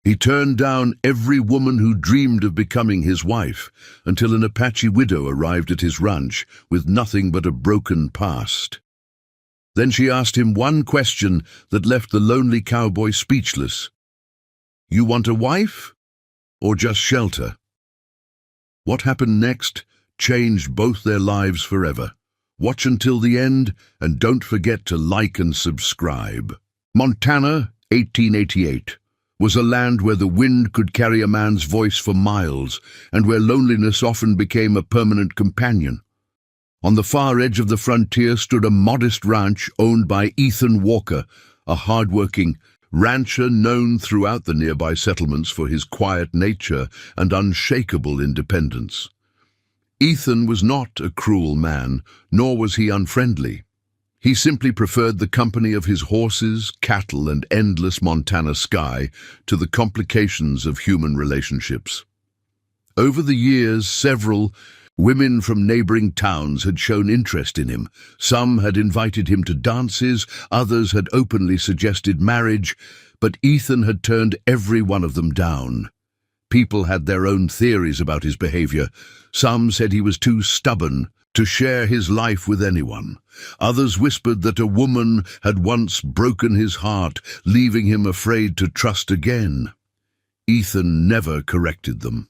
He turned down every woman who dreamed of becoming his wife until an Apache widow arrived at his ranch with nothing but a broken past. Then she asked him one question that left the lonely cowboy speechless. "You want a wife or just shelter?" What happened next changed both their lives forever. Watch until the end and don't forget to like and subscribe. Montana, 1888, was a land where the wind could carry a man's voice for miles and where loneliness often became a permanent companion. On the far edge of the frontier stood a modest ranch owned by Ethan Walker, a hard-working rancher known throughout the nearby settlements for his quiet nature and unshakable independence. Ethan was not a cruel man, nor was he unfriendly. He simply preferred the company of his horses, cattle, and endless Montana sky to the complications of human relationships. Over the years, several women from neighboring towns had shown interest in him. Some had invited him to dances, others had openly suggested marriage, but Ethan had turned every one of them down. People had their own theories about his behavior. Some said he was too stubborn to share his life with anyone. Others whispered that a woman had once broken his heart, leaving him afraid to trust again. Ethan never corrected them.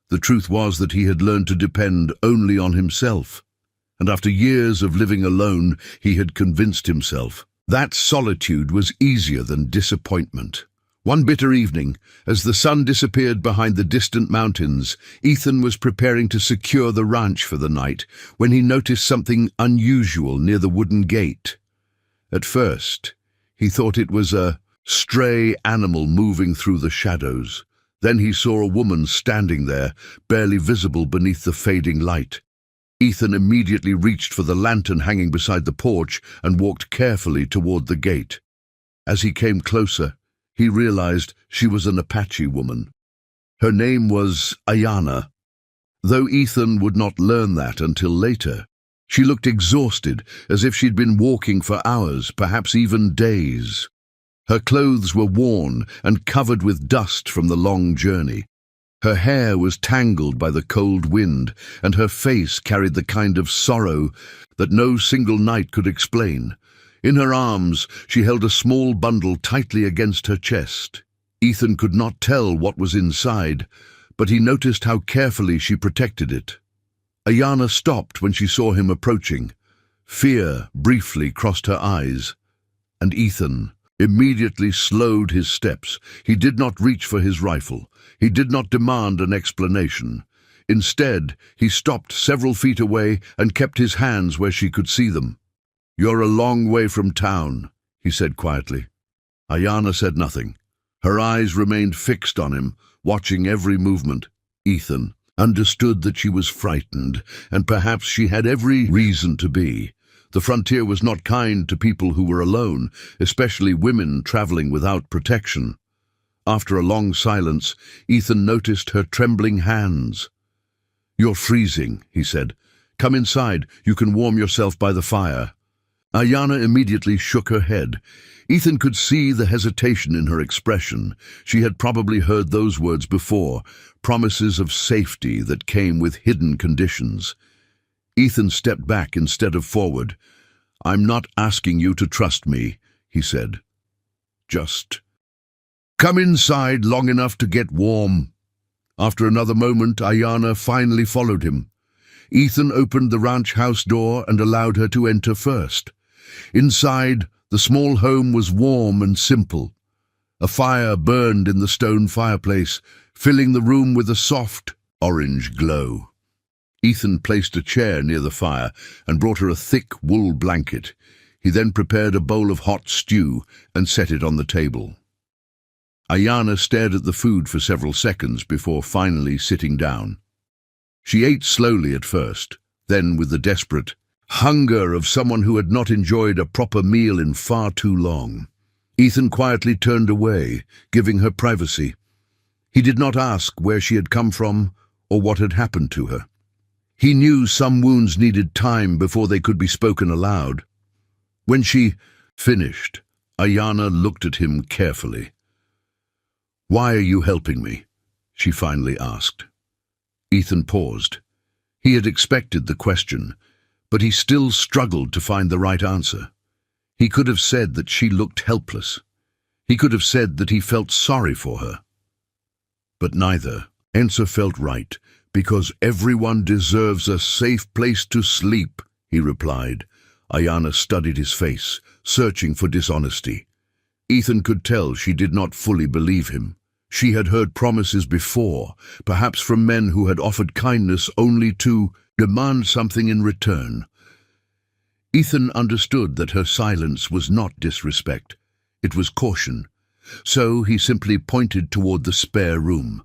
The truth was that he had learned to depend only on himself, and after years of living alone, he had convinced himself that solitude was easier than disappointment. One bitter evening, as the sun disappeared behind the distant mountains, Ethan was preparing to secure the ranch for the night when he noticed something unusual near the wooden gate. At first, he thought it was a stray animal moving through the shadows. Then he saw a woman standing there, barely visible beneath the fading light. Ethan immediately reached for the lantern hanging beside the porch and walked carefully toward the gate. As he came closer, he realized she was an Apache woman. Her name was Ayana, though Ethan would not learn that until later. She looked exhausted, as if she'd been walking for hours, perhaps even days. Her clothes were worn and covered with dust from the long journey. Her hair was tangled by the cold wind, and her face carried the kind of sorrow that no single night could explain. In her arms, she held a small bundle tightly against her chest. Ethan could not tell what was inside, but he noticed how carefully she protected it. Ayana stopped when she saw him approaching. Fear briefly crossed her eyes, and Ethan immediately slowed his steps. He did not reach for his rifle. He did not demand an explanation. Instead, he stopped several feet away and kept his hands where she could see them. "You're a long way from town," he said quietly. Ayana said nothing. Her eyes remained fixed on him, watching every movement. Ethan understood that she was frightened, and perhaps she had every reason to be. The frontier was not kind to people who were alone, especially women traveling without protection. After a long silence, Ethan noticed her trembling hands. "You're freezing," he said. "Come inside. You can warm yourself by the fire." Ayana immediately shook her head. Ethan could see the hesitation in her expression. She had probably heard those words before, promises of safety that came with hidden conditions. Ethan stepped back instead of forward. "I'm not asking you to trust me," he said. "Just come inside long enough to get warm." After another moment, Ayana finally followed him. Ethan opened the ranch house door and allowed her to enter first. Inside, the small home was warm and simple. A fire burned in the stone fireplace, filling the room with a soft, orange glow. Ethan placed a chair near the fire and brought her a thick wool blanket. He then prepared a bowl of hot stew and set it on the table. Ayana stared at the food for several seconds before finally sitting down. She ate slowly at first, then with the desperate hunger of someone who had not enjoyed a proper meal in far too long. Ethan quietly turned away, giving her privacy. He did not ask where she had come from or what had happened to her. He knew some wounds needed time before they could be spoken aloud. When she finished, Ayana looked at him carefully. "Why are you helping me?" she finally asked. Ethan paused. He had expected the question, but he still struggled to find the right answer. He could have said that she looked helpless. He could have said that he felt sorry for her. But neither. Answer felt right, because everyone deserves a safe place to sleep, he replied. Ayana studied his face, searching for dishonesty. Ethan could tell she did not fully believe him. She had heard promises before, perhaps from men who had offered kindness only to demand something in return. Ethan understood that her silence was not disrespect. It was caution. So he simply pointed toward the spare room.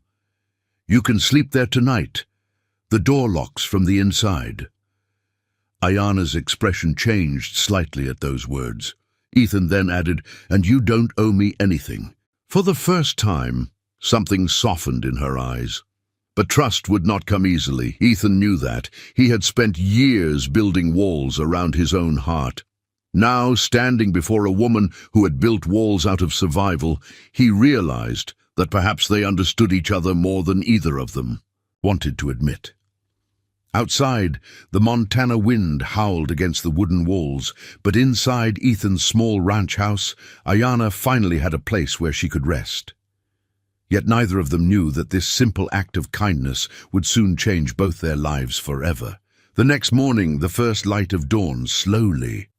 "You can sleep there tonight. The door locks from the inside." Ayana's expression changed slightly at those words. Ethan then added, "And you don't owe me anything." For the first time, something softened in her eyes. But trust would not come easily. Ethan knew that. He had spent years building walls around his own heart. Now, standing before a woman who had built walls out of survival, he realized that perhaps they understood each other more than either of them wanted to admit. Outside, the Montana wind howled against the wooden walls, but inside Ethan's small ranch house, Ayana finally had a place where she could rest. Yet neither of them knew that this simple act of kindness would soon change both their lives forever. The next morning, the first light of dawn slowly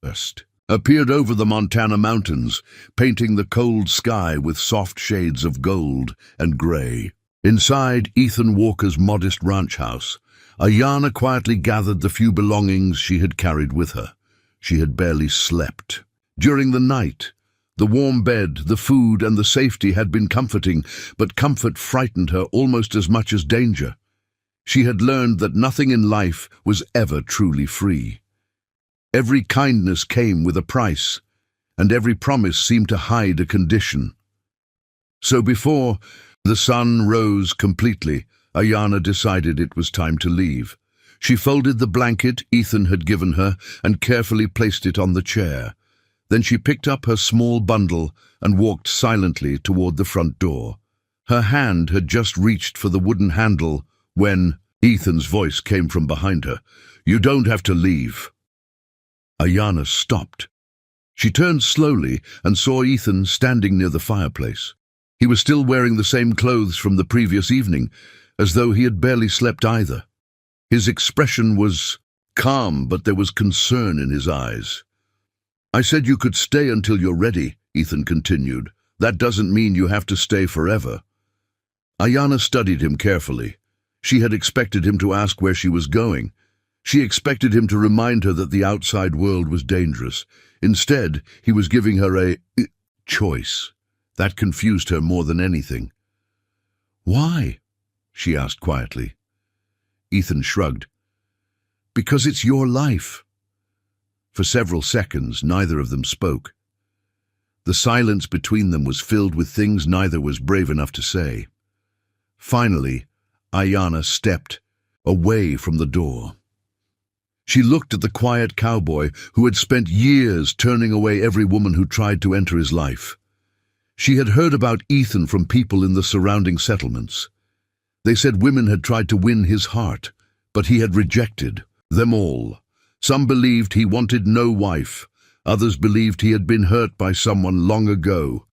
appeared over the Montana mountains, painting the cold sky with soft shades of gold and gray. Inside Ethan Walker's modest ranch house, Ayana quietly gathered the few belongings she had carried with her. She had barely slept. During the night, the warm bed, the food, and the safety had been comforting, but comfort frightened her almost as much as danger. She had learned that nothing in life was ever truly free. Every kindness came with a price, and every promise seemed to hide a condition. So before the sun rose completely, Ayana decided it was time to leave. She folded the blanket Ethan had given her and carefully placed it on the chair. Then she picked up her small bundle and walked silently toward the front door. Her hand had just reached for the wooden handle when Ethan's voice came from behind her. "You don't have to leave." Ayana stopped. She turned slowly and saw Ethan standing near the fireplace. He was still wearing the same clothes from the previous evening, as though he had barely slept either. His expression was calm, but there was concern in his eyes. "I said you could stay until you're ready," Ethan continued. "That doesn't mean you have to stay forever." Ayana studied him carefully. She had expected him to ask where she was going. She expected him to remind her that the outside world was dangerous. Instead, he was giving her a choice. That confused her more than anything. "Why?" she asked quietly. Ethan shrugged. "Because it's your life." For several seconds, neither of them spoke. The silence between them was filled with things neither was brave enough to say. Finally, Ayana stepped away from the door. She looked at the quiet cowboy who had spent years turning away every woman who tried to enter his life. She had heard about Ethan from people in the surrounding settlements. They said women had tried to win his heart, but he had rejected them all. Some believed he wanted no wife. Others believed he had been hurt by someone long ago.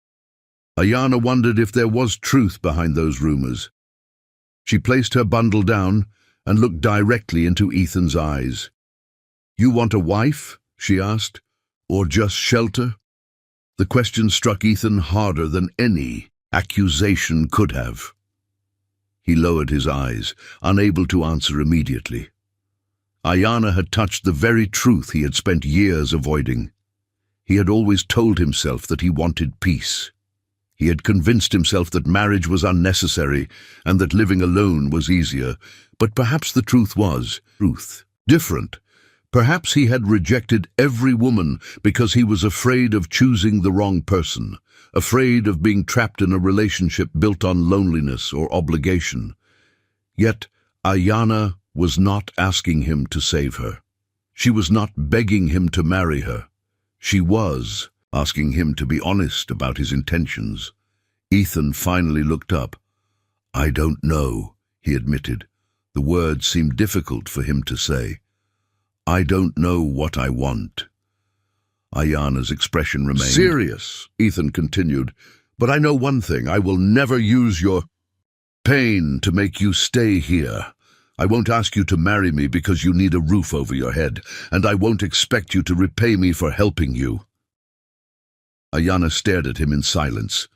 Ayana wondered if there was truth behind those rumors. She placed her bundle down and looked directly into Ethan's eyes. "You want a wife?" she asked. "Or just shelter?" The question struck Ethan harder than any accusation could have. He lowered his eyes, unable to answer immediately. Ayana had touched the very truth he had spent years avoiding. He had always told himself that he wanted peace. He had convinced himself that marriage was unnecessary and that living alone was easier. But perhaps the truth was different. Perhaps he had rejected every woman because he was afraid of choosing the wrong person, afraid of being trapped in a relationship built on loneliness or obligation. Yet Ayana was not asking him to save her. She was not begging him to marry her. She was asking him to be honest about his intentions. Ethan finally looked up. "I don't know," he admitted. The words seemed difficult for him to say. "I don't know what I want." Ayana's expression remained serious. Ethan continued, "But I know one thing. I will never use your pain to make you stay here. I won't ask you to marry me because you need a roof over your head, and I won't expect you to repay me for helping you." Ayana stared at him in silence.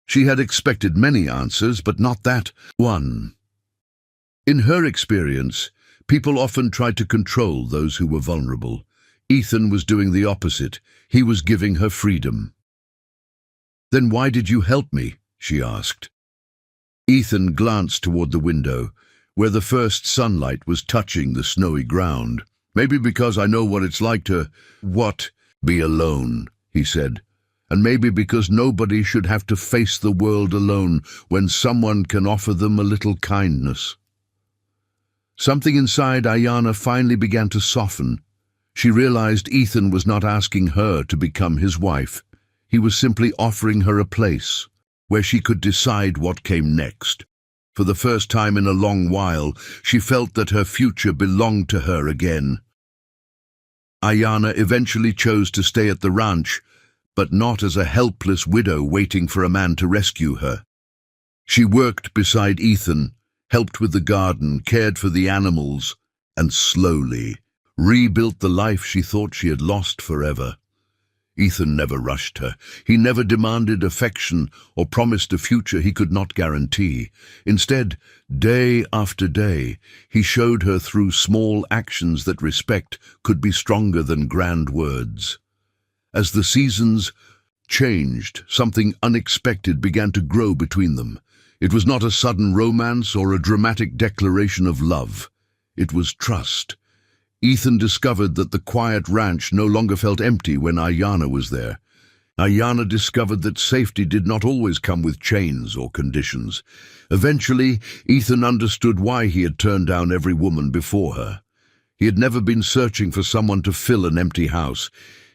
She had expected many answers, but not that one. In her experience, people often tried to control those who were vulnerable. Ethan was doing the opposite. He was giving her freedom. "Then why did you help me?" she asked. Ethan glanced toward the window, where the first sunlight was touching the snowy ground. "Maybe because I know what it's like to be alone," he said. "And maybe because nobody should have to face the world alone when someone can offer them a little kindness." Something inside Ayana finally began to soften. She realized Ethan was not asking her to become his wife. He was simply offering her a place where she could decide what came next. For the first time in a long while, she felt that her future belonged to her again. Ayana eventually chose to stay at the ranch, but not as a helpless widow waiting for a man to rescue her. She worked beside Ethan, helped with the garden, cared for the animals, and slowly rebuilt the life she thought she had lost forever. Ethan never rushed her. He never demanded affection or promised a future he could not guarantee. Instead, day after day, he showed her through small actions that respect could be stronger than grand words. As the seasons changed, something unexpected began to grow between them. It was not a sudden romance or a dramatic declaration of love. It was trust. Ethan discovered that the quiet ranch no longer felt empty when Ayana was there. Ayana discovered that safety did not always come with chains or conditions. Eventually, Ethan understood why he had turned down every woman before her. He had never been searching for someone to fill an empty house.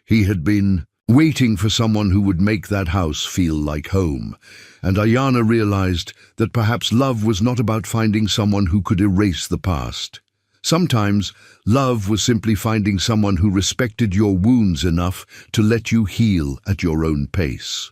He had been waiting for someone who would make that house feel like home. And Ayana realized that perhaps love was not about finding someone who could erase the past. Sometimes, love was simply finding someone who respected your wounds enough to let you heal at your own pace.